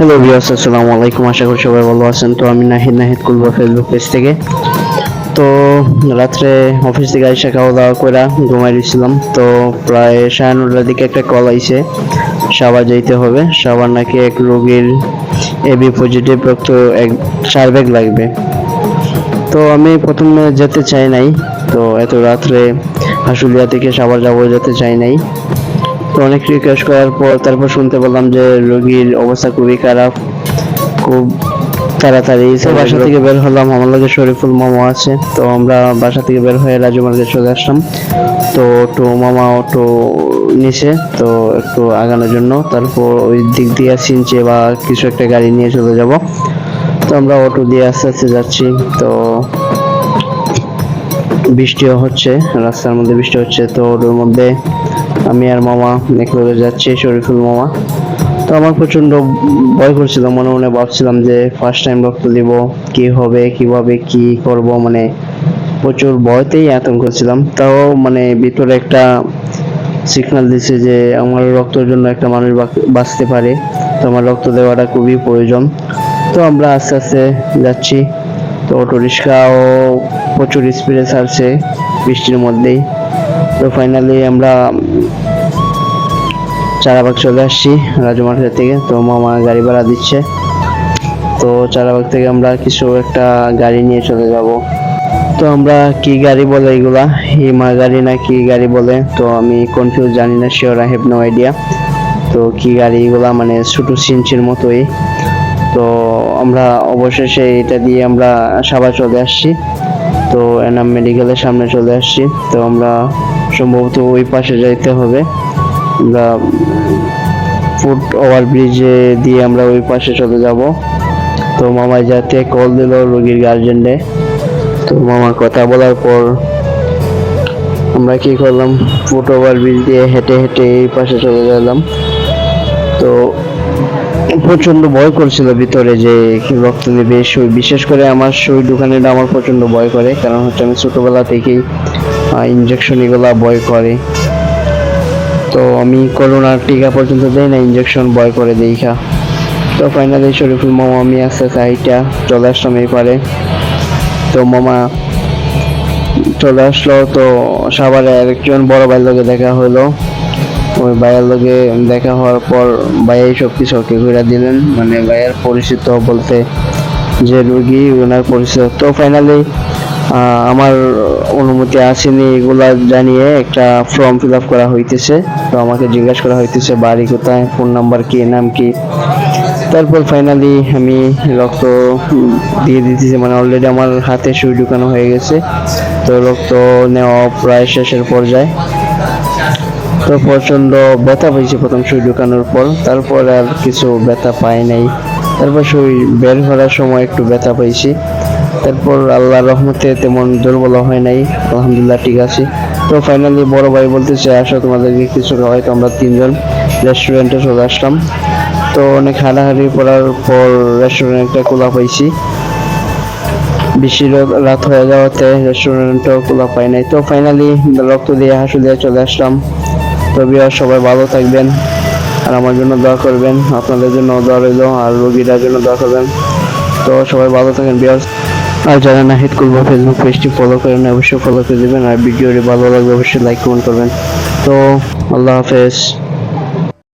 Hello viewers, আসসালামু আলাইকুম। আশা করি সবাই ভালো আছেন। তো আমি নাহিদ কুলবা ফেসবুক পেজ থেকে। তো রাত্রে অফিস থেকে আইসা খাওয়া দাওয়া করে ঘুমাই দিয়েছিলাম। তো প্রায় 9:30টার দিকে একটা কল আইছে, সাভার যাইতে হবে। সাভার নাকি এক রোগীর এবি পজিটিভ রক্ত 4 ব্যাগ লাগবে। তো আমি প্রথমে যেতে চাই নাই, তো এত রাত্রে আশুলিয়া থেকে সাভার যাবো, যেতে চাই নাই। তো অনেক রিকোয়েস্ট করার পর তারপর শুনতে পেলাম যে রোগীর অবস্থা খুবই খারাপ, খুব তাড়াতাড়ি। তো বাসা থেকে বের হলাম, আমার লগে শরীফুল মামা আছে। তো আমরা বাসা থেকে বের হয়ে রাজু মার্কেট চলে আসলাম। তো মামা অটো নিচে, তো একটু আগানোর জন্য। তারপর ওই দিক দিয়ে সিনচে বা কিছু একটা গাড়ি নিয়ে চলে যাব। তো আমরা অটো দিয়ে আস্তে আস্তে যাচ্ছি। তো বৃষ্টিও হচ্ছে, রাস্তার মধ্যে বৃষ্টি হচ্ছে। তো ওর মধ্যে আমি আর মামা একলগে যাচ্ছি, শরীফুল মামা। তো আমার প্রচন্ড ভয় করছিল, মনে মনে ভাবছিলাম যে ফার্স্ট টাইম রক্ত দিব, কি হবে, কিভাবে কি করব, মানে প্রচুর ভয়তেই আতঙ্ক ছিলাম। তাও মানে ভিতরে একটা সিগন্যাল দিছে যে আমার রক্তের জন্য একটা মানুষ বাঁচতে পারে, তো আমার রক্ত দেওয়াটা খুবই প্রয়োজন। তো আমরা আস্তে আস্তে যাচ্ছি। তো অটো রিক্সাও প্রচুর স্পিডে ছাড়ছে বৃষ্টির মধ্যেই। তো ফাইনালি আমরা চারাবাগ চলে আসছি রাজু মার্কেট থেকে। তো মামা গাড়ি ভাড়া দিচ্ছে। তো চারাবাগ থেকে আমরা কিছু একটা গাড়ি নিয়ে চলে যাব। তো আমরা কি গাড়ি বলে এগুলা, হিমা গাড়ি না কি গাড়ি বলে, তো আমি কনফিউজ, জানি না, sure, I have no idea. তো কি গাড়ি এগুলা, মানে ছোট সিনচির মতোই। তো আমরা অবশেষে এটা দিয়ে আমরা সাভার চলে আসছি। তো এনাম মেডিকেলের সামনে চলে আসছি। তো আমরা সম্ভবত ওই পাশে যাইতে হবে। আমরা ফুট ওভার ব্রিজে দিয়ে আমরা ওই পাশে চলে যাব। তো মামা যাতে কল দিল রোগীর গার্জেনরে। তো মামা কথা বলার পর আমরা কি করলাম, ফুট ওভার ব্রিজ দিয়ে হেঁটে হেঁটে এই পাশে চলে গেলাম। তো প্রচন্ড ভয় করছিল ভিতরে যে রক্ত নেবে। বিশেষ করে আমার সুই দোকানিটা আমার প্রচন্ড ভয় করে, কারণ হচ্ছে আমি ছোটবেলা থেকেই ইনজেকশন এগুলা ভয় করে। তো আমি করোনার টিকা পর্যন্ত দেই না, ইনজেকশন ভয় করে দেখা। তো ফাইনালি শরীফুল মামা আমি আস্তে আস্তে হাইটা চলে আসলাম এই পারে। তো মামা চলে আসলো। তো সাভারে আরেকজন বড় ভাইয়ের লগে দেখা হলো। ওই ভাইয়ের লগে দেখা হওয়ার পর ভাইয়াই সব কিছু ওকে ঘুরে দিলেন, মানে ভাইয়ের পরিচিত বলতে যে রোগী ওনার পরিচিত। তো ফাইনালি আমার অনুমতি আসেনি এগুলা জানিয়ে একটা ফর্ম ফিল আপ করা হইতেছে। তো আমাকে জিজ্ঞাসা করা হইতেছে বাড়ি কোথায়, ফোন নাম্বার কি, নাম কি। তারপর ফাইনালি আমি রক্ত দিয়ে দিতেছি, মানে অলরেডি আমার হাতে সুই ঢুকানো হয়ে গেছে। তো রক্ত নেওয়া প্রায় শেষের পর্যায়ে। তো প্রচন্ড ব্যথা পেয়েছি প্রথম সুই ঢুকানোর পর, তারপর আর কিছু ব্যথা পাই নাই। তারপর সুই বের করার সময় একটু ব্যথা পেয়েছি। তারপর আল্লাহর রহমতে তেমন দুর্বল হয় নাই, আলহামদুলিল্লাহ ঠিক আছে। তো ফাইনালি বড় ভাই বলতেছে আসো তোমাদেরকে কিছু খাওয়াই। তো আমরা 3জন রেস্টুরেন্টে চলে আসলাম। তো অনেক হাঁটাহাঁটি করার পর রেস্টুরেন্টটা খোলা পাইছি। বেশি রাত হয়ে যাওয়াতে রেস্টুরেন্টও খোলা পাই নাই। তো ফাইনালি রক্ত দিয়ে হাসুলিয়া চলে আসলাম। তো ভিউয়ার্স, সবাই ভালো থাকবেন আর আমার জন্য দোয়া করবেন, আপনাদের জন্য দোয়া রইল, আর রোগীদের জন্য দোয়া করবেন। তো সবাই ভালো থাকেন ভিউয়ার্স। আর যারা নাহিদ কুলবা ফেসবুক পেজটি ফলো করেন অবশ্যই ফলো করে দেবেন, আর ভিডিওটি ভালো লাগলে অবশ্যই লাইক কমেন্ট করবেন। তো আল্লাহ হাফেজ।